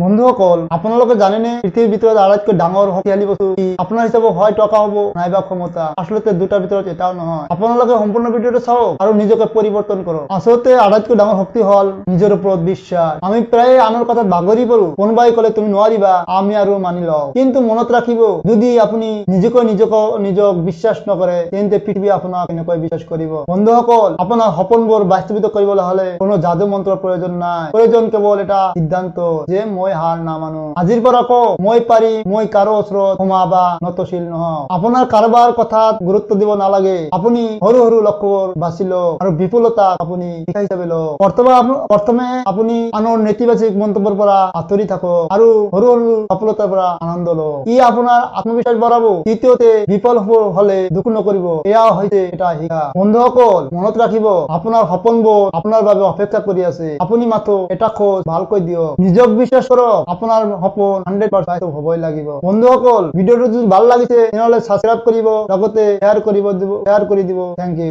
বন্ধুসকল, আপোনালোকে জানেনে পৃথিৱীৰ ভিতৰত আটাইতকৈ ডাঙৰ শক্তিশালী বস্তু কি? আপোনাৰ হিচাপত হয় টকা হ'ব নাইবা ক্ষমতা। আচলতে দুটাৰ ভিতৰত এটাও নহয়। আপোনালোকে সম্পূৰ্ণ ভিডিঅ'টো চাওক আৰু নিজকে পৰিৱৰ্তন কৰক। আচলতে আটাইতকৈ ডাঙৰ শক্তি হ'ল নিজৰ ওপৰত বিশ্বাস। আমি প্ৰায় আনৰ কথাত বাগৰি পৰো। কোনোবাই ক'লে তুমি নোৱাৰিবা, আমি আৰু মানি লওঁ। কিন্তু মনত ৰাখিব, যদি আপুনি নিজক বিশ্বাস নকৰে, তেন্তে পৃথিৱী আপোনাক কেনেকৈ বিশ্বাস কৰিব? বন্ধুসকল, আপোনাৰ সপোনবোৰ বাস্তৱায়িত কৰিবলৈ হ'লে কোনো যাদু মন্ত্ৰৰ প্ৰয়োজন নাই। প্ৰয়োজন কেৱল এটা সিদ্ধান্ত যে মই হাৰ নামানো। আজিৰ পৰা কওক, মই পাৰিম, মই কাৰো ওচৰত ক্ষমা বা নতশীল নহওঁ। আপোনাৰ কাৰোবাৰ কথাত গুৰুত্ব দিব নালাগে। আপুনি সৰু সৰু লক্ষ্যবোৰ বাছি লওক আৰু বিফলতাক আপুনি শিক্ষা হিচাপে লওক। প্ৰথমে আপুনি আনৰ নেতিবাচক মন্তব্যৰ পৰা আঁতৰি থাকক আৰু সৰু সৰু সফলতাৰ পৰা আনন্দ লওক। ই আপোনাৰ আত্মবিশ্বাস বঢ়াব। তৃতীয়তে, বিফল হলে দুখ নকৰিব। এয়া হৈছে এটা শিক্ষা। বন্ধুসকল, মনত ৰাখিব, আপোনাৰ সপোনবোৰ আপোনাৰ বাবে অপেক্ষা কৰি আছে। আপুনি মাথো এটা খোজ ভালকৈ দিয়ক। নিজক বিশ্বাস কৰক, আপোনাৰ সপোন 100% হ'বই লাগিব। বন্ধুসকল, ভিডিঅ'টো যদি ভাল লাগিছে তেনেহ'লে ছাবস্ক্ৰাইব কৰিব, লগতে শ্বেয়াৰ কৰি দিব। Thank U.